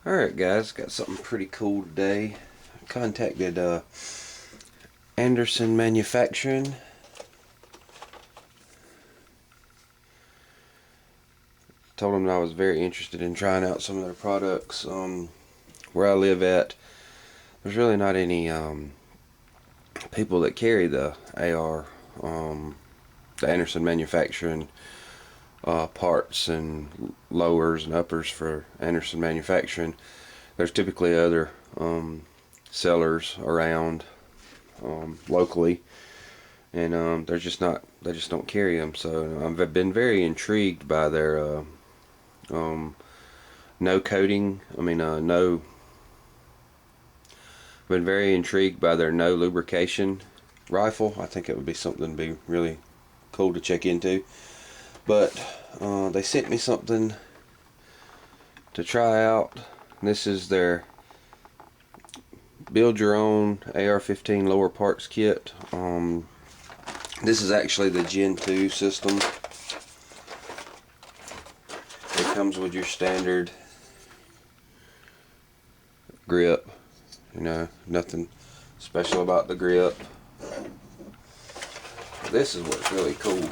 Alright guys, got something pretty cool today. I contacted Anderson Manufacturing. Told them that I was very interested in trying out some of their products. Where I live at, there's really not any people that carry the AR, the Anderson Manufacturing parts and lowers and uppers for Anderson Manufacturing. There's typically other sellers around locally, and they just don't carry them. So I've been very intrigued by their no coating. Been very intrigued by their no lubrication rifle. I think it would be something to be really cool to check into. But they sent me something to try out. This is their build your own AR-15 lower parts kit. This is actually the Gen 2 system. It comes with your standard grip. You know, nothing special about the grip. This is what's really cool.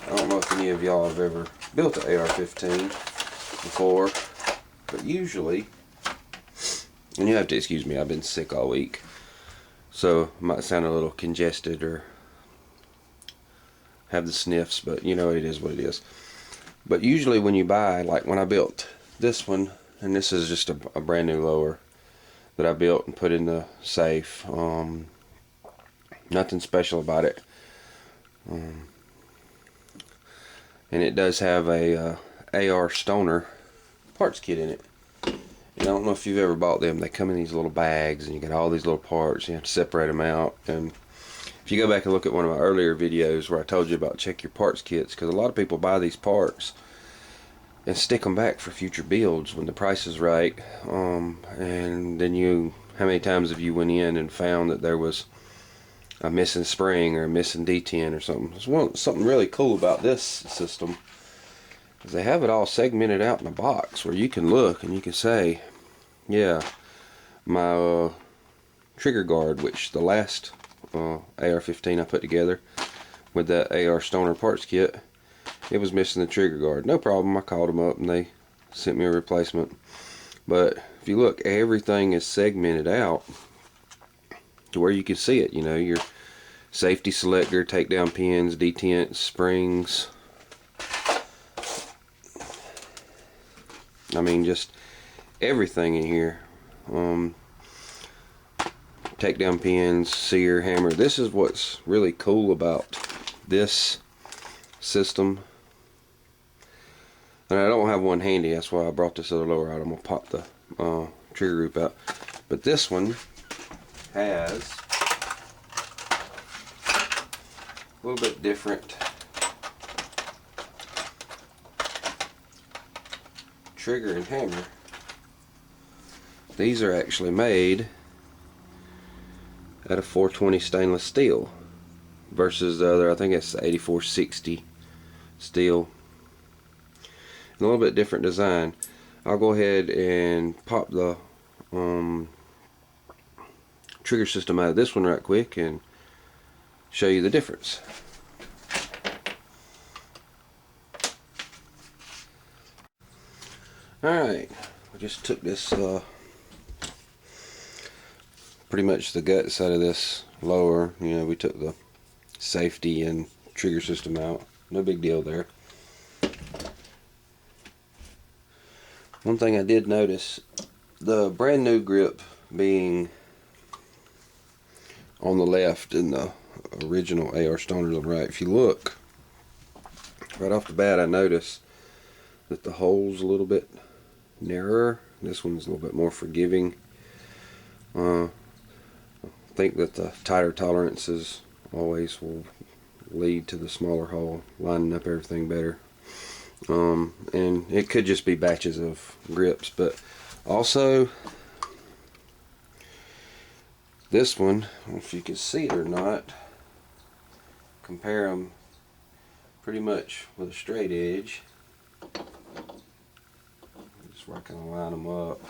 I don't know if any of y'all have ever built an AR-15 before, but usually, and you have to excuse me, I've been sick all week, so I might sound a little congested or have the sniffs, but you know, it is what it is. But usually when you buy, like when I built this one, and this is just a brand new lower that I built and put in the safe, nothing special about it. And it does have a AR Stoner parts kit in it. And I don't know if you've ever bought them. They come in these little bags, and you get all these little parts. You have to separate them out. And if you go back and look at one of my earlier videos where I told you about check your parts kits, because a lot of people buy these parts and stick them back for future builds when the price is right. And then how many times have you went in and found that there was a missing spring or a missing D10 or something? There's something really cool about this system is they have it all segmented out in a box where you can look and you can say, yeah, my trigger guard, which the last AR-15 I put together with that AR Stoner parts kit, it was missing the trigger guard. No problem, I called them up and they sent me a replacement. But if you look, everything is segmented out to where you can see it. You know, your safety selector, takedown pins, detents, springs. I mean, just everything in here. Takedown pins, sear, hammer. This is what's really cool about this system. And I don't have one handy, that's why I brought this other lower out. I'm going to pop the trigger group out. But this one has a little bit different trigger and hammer. These are actually made out of 420 stainless steel versus the other, I think it's 8460 steel. And a little bit different design. I'll go ahead and pop the trigger system out of this one right quick and show you the difference. Alright, I just took this pretty much the guts out of this lower. You know, we took the safety and trigger system out. No big deal there. One thing I did notice, the brand new grip being on the left and the original AR Stoners on the right. If you look right off the bat, I notice that the hole's a little bit narrower. This one's a little bit more forgiving. I think that the tighter tolerances always will lead to the smaller hole, lining up everything better. And it could just be batches of grips, but also this one, I don't know if you can see it or not, compare them pretty much with a straight edge. Just where I kind of line them up.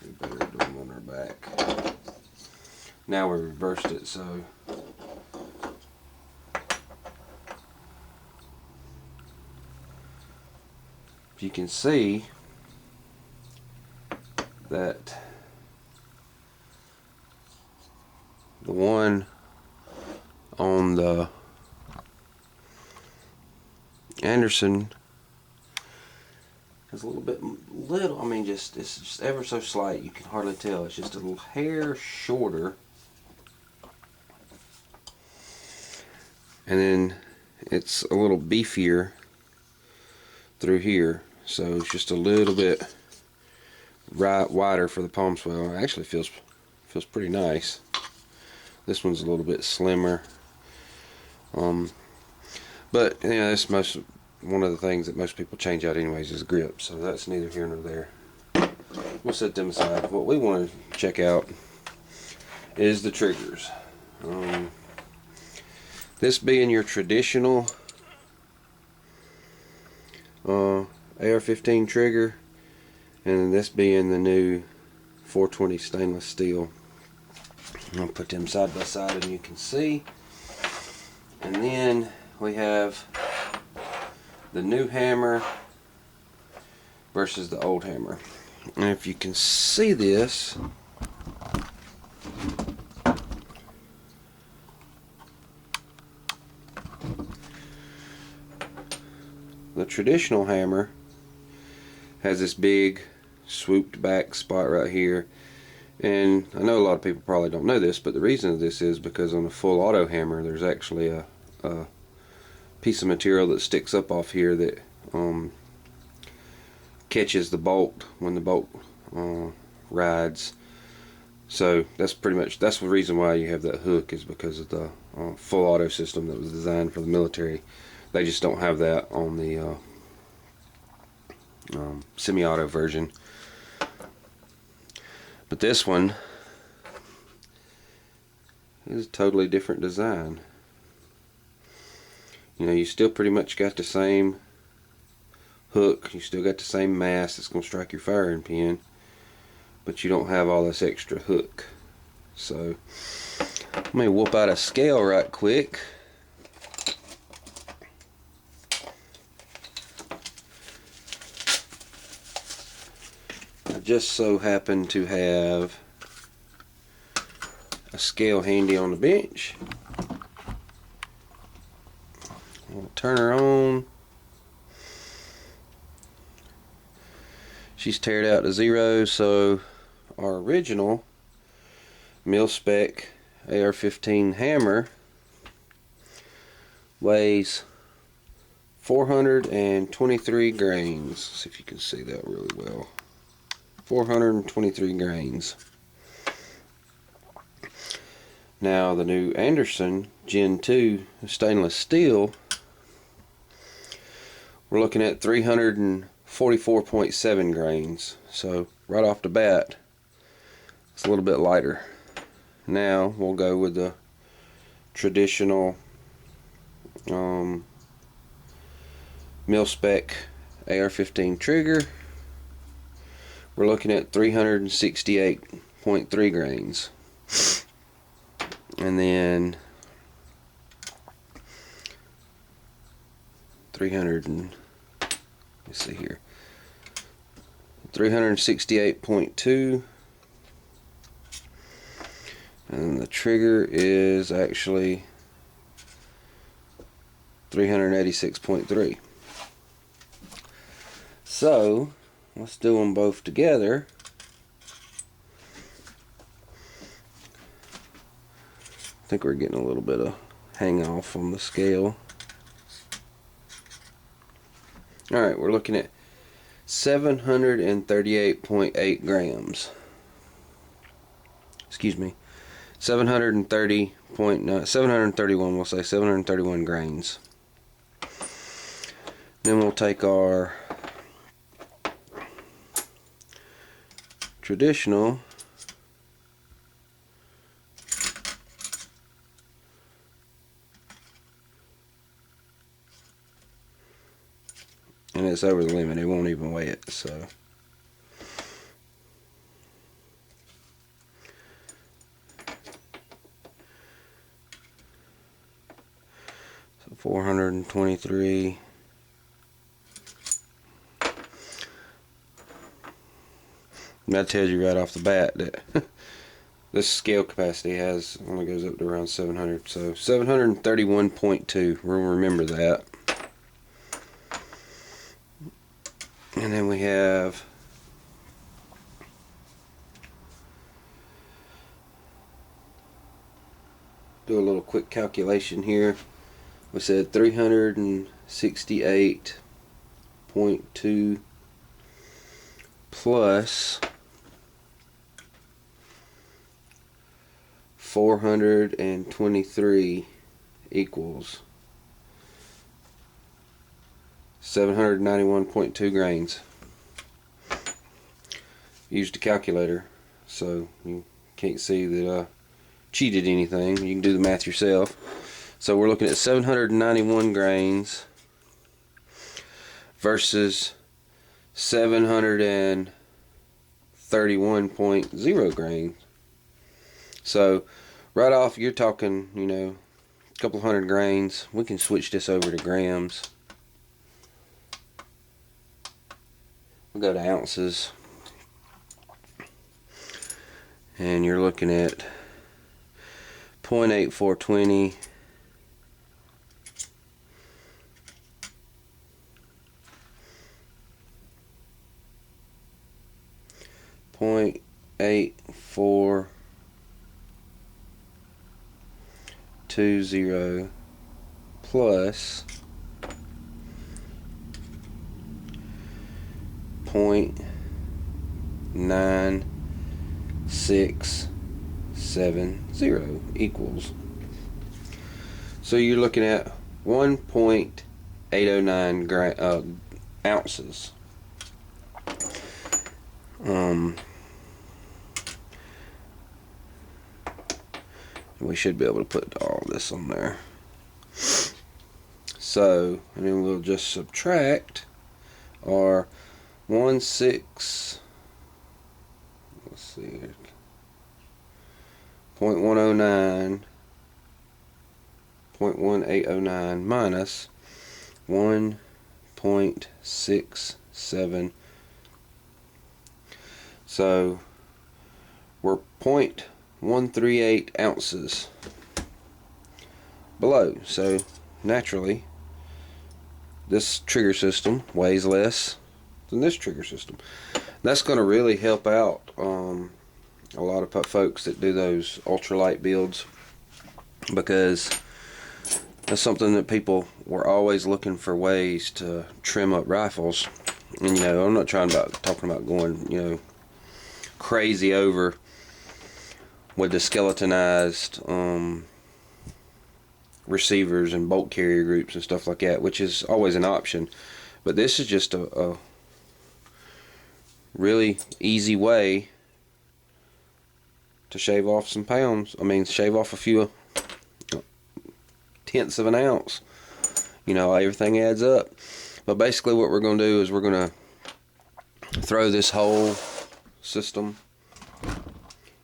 be better at doing on our back. Now we reversed it, so you can see that the one on the Anderson is a little, I mean, it's just ever so slight. You can hardly tell. It's just a little hair shorter. And then it's a little beefier through here. So it's just a little bit wider for the palm swell. It actually feels pretty nice. This one's a little bit slimmer. But yeah, that's one of the things that most people change out anyways is grip. So that's neither here nor there. We'll set them aside. What we want to check out is the triggers. This being your traditional AR-15 trigger, and this being the new 420 stainless steel. I'll put them side by side and you can see. And then we have the new hammer versus the old hammer. And if you can see this, the traditional hammer has this big swooped back spot right here. And I know a lot of people probably don't know this, but the reason of this is because on a full auto hammer there's actually a piece of material that sticks up off here that catches the bolt when the bolt rides. So that's the reason why you have that hook, is because of the full auto system that was designed for the military. They just don't have that on the semi-auto version. But this one is a totally different design. You know, you still pretty much got the same hook, you still got the same mass that's going to strike your firing pin, but you don't have all this extra hook. So let me whoop out a scale right quick. I just so happen to have a scale handy on the bench. I'll turn her on. She's tared out to 0, so our original mil-spec AR-15 hammer weighs 423 grains. See if you can see that really well. 423 grains. Now the new Anderson Gen 2 stainless steel, we're looking at 344.7 grains. So right off the bat, it's a little bit lighter. Now we'll go with the traditional mil-spec AR-15 trigger. We're looking at 368.3 grains. And then 368.2, and the trigger is actually 386.3. So let's do them both together. I think we're getting a little bit of hang off on the scale. Alright, we're looking at 738.8 grams. Excuse me. 731, we'll say 731 grains. Then we'll take our traditional and it's over the limit, it won't even weigh it, so 423. And that tells you right off the bat that this scale capacity only goes up to around 700. So 731.2. We'll remember that. And then we have do a little quick calculation here. We said 368.2 plus 423 equals 791.2 grains. Used a calculator, so you can't see that I cheated anything. You can do the math yourself. So we're looking at 791 grains versus 731.0 grains. So right off, you're talking, a couple hundred grains. We can switch this over to grams. We'll go to ounces. And you're looking at 0.8420 0.8420 plus 0.9670 equals. So you're looking at 1.809 ounces. We should be able to put all this on there. So, and then we'll just subtract our 0.109 0.1809 minus 1.67. So we're 0.138 ounces below. So naturally, this trigger system weighs less than this trigger system. That's going to really help out a lot of folks that do those ultralight builds, because that's something that people were always looking for ways to trim up rifles. And I'm not talking about going crazy over with the skeletonized receivers and bolt carrier groups and stuff like that, which is always an option. But this is just a really easy way to shave off some pounds. Shave off a few tenths of an ounce. Everything adds up. But basically what we're going to do is we're going to throw this whole system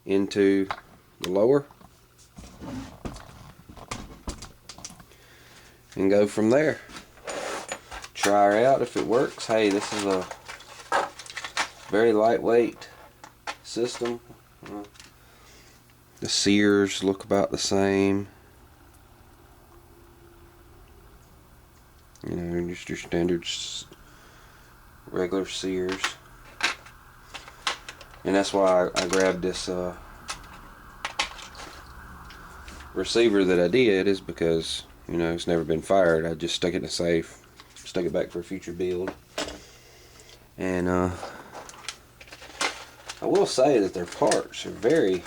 into the lower and go from there. Try her out. If it works, hey, this is a very lightweight system. The sears look about the same. Just your standard regular sears. And that's why I grabbed this receiver that I did, is because it's never been fired. I just stuck it in a safe, stuck it back for a future build. And I will say that their parts are very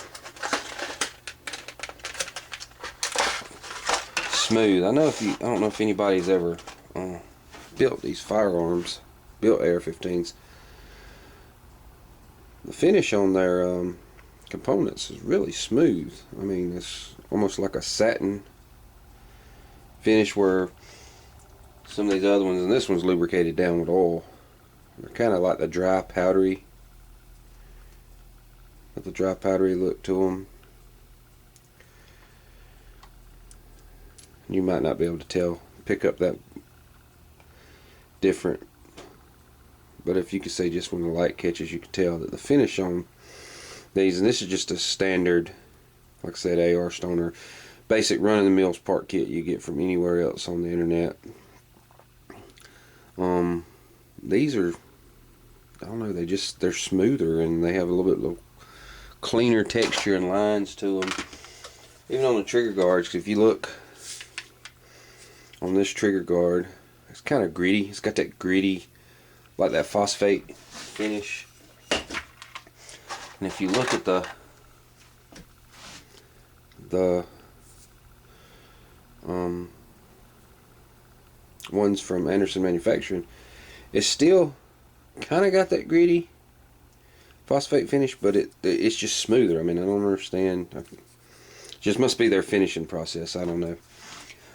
smooth. I don't know if anybody's ever built these firearms, built AR-15s. The finish on their components is really smooth. It's almost like a satin finish, where some of these other ones, and this one's lubricated down with oil. They're kind of like the dry powdery look to them. You might not be able to tell pick up that different. But if you can see, just when the light catches, you can tell that the finish on these, and this is just a standard, like I said, AR Stoner, basic run-of-the-mills part kit you get from anywhere else on the internet. These are, I don't know, they're smoother, and they have a little bit cleaner texture and lines to them. Even on the trigger guards, 'cause if you look on this trigger guard, it's kind of gritty. It's got that gritty, like that phosphate finish. And if you look at the ones from Anderson Manufacturing, it's still kind of got that gritty phosphate finish, but it's just smoother. I mean, I don't understand. Just must be their finishing process. I don't know.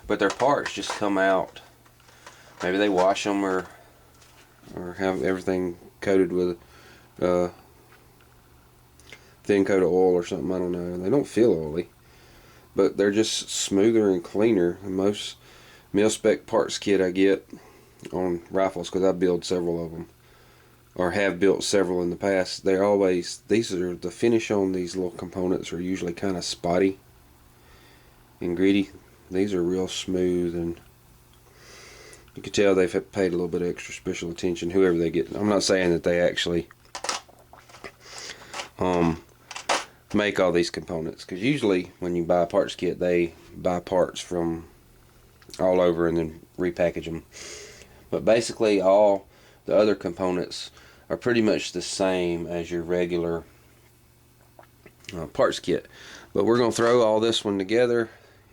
But their parts just come out. Maybe they wash them or have everything coated with thin coat of oil or something. I don't know. They don't feel oily, but they're just smoother and cleaner than most mil-spec parts kit I get on rifles, because I build several of them, or have built several in the past. They're always, the finish on these little components are usually kind of spotty and gritty. These are real smooth, and you can tell they've paid a little bit of extra special attention, whoever they get. I'm not saying that they actually make all these components, because usually when you buy a parts kit, they buy parts from all over and then repackage them. But basically all the other components are pretty much the same as your regular parts kit. But we're going to throw all this one together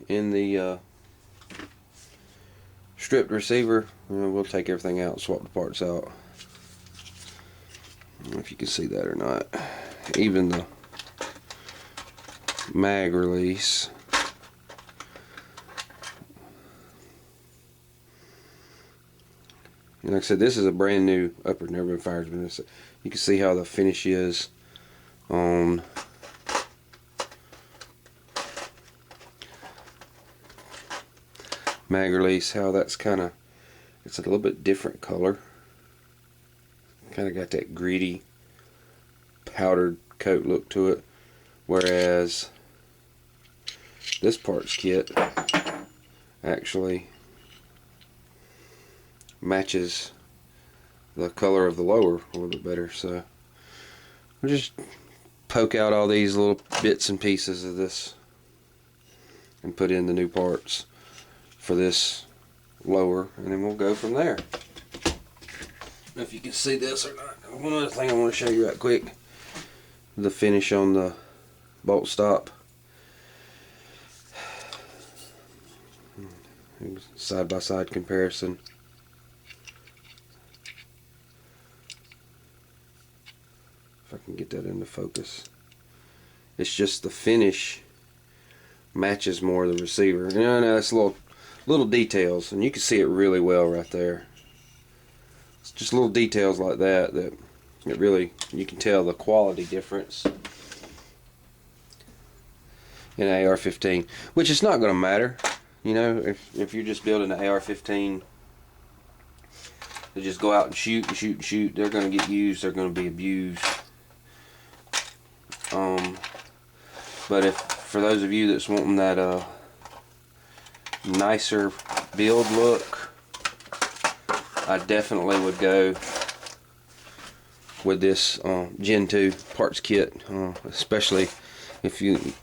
in the stripped receiver, and we'll take everything out and swap the parts out. I don't know if you can see that or not. Even the mag release. And like I said, this is a brand new upper, never been fired. You can see how the finish is on mag release, how that's it's a little bit different color. Kind of got that gritty powdered coat look to it, whereas this parts kit actually matches the color of the lower a little bit better. So we'll just poke out all these little bits and pieces of this and put in the new parts for this lower, and then we'll go from there. I don't know if you can see this or not. One other thing I want to show you right quick, the finish on the bolt stop. Side by side comparison. If I can get that into focus. It's just the finish matches more the receiver. No, it's little details, and you can see it really well right there. It's just little details like that it really, you can tell the quality difference in an AR-15, which is not going to matter. You know, if you're just building an AR-15 to just go out and shoot and shoot and shoot, they're going to get used, they're going to be abused. But for those of you that's wanting that nicer build look, I definitely would go with this Gen 2 parts kit, especially if you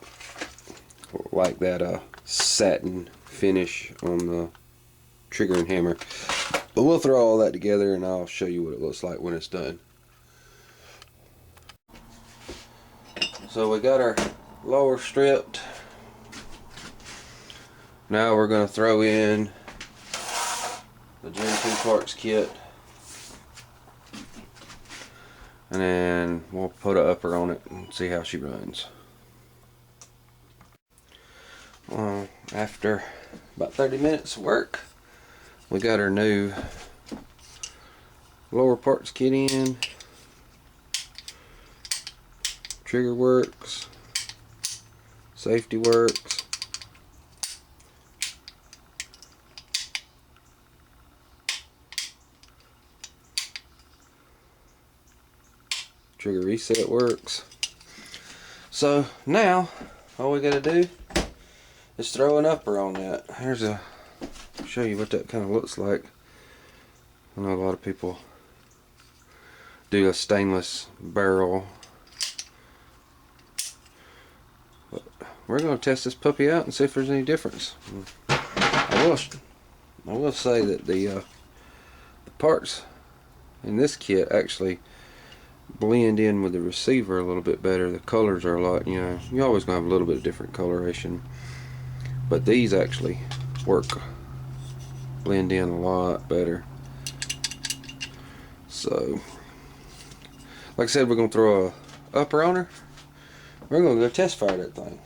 like that satin finish on the trigger and hammer. But we'll throw all that together and I'll show you what it looks like when it's done. So we got our lower stripped. Now we're going to throw in the Gen 2 parts kit, and then we'll put an upper on it and see how she runs. After about 30 minutes of work, we got our new lower parts kit in. Trigger works, safety works, Trigger reset works. So now all we gotta do is throw an upper on that. I'll show you what that kind of looks like. I know a lot of people do a stainless barrel, but we're going to test this puppy out and see if there's any difference. I will say that the parts in this kit actually blend in with the receiver a little bit better. The colors are a lot, you know, you always gonna have a little bit of different coloration, but these actually blend in a lot better. So like I said, we're gonna throw a upper on her. We're gonna go test fire that thing.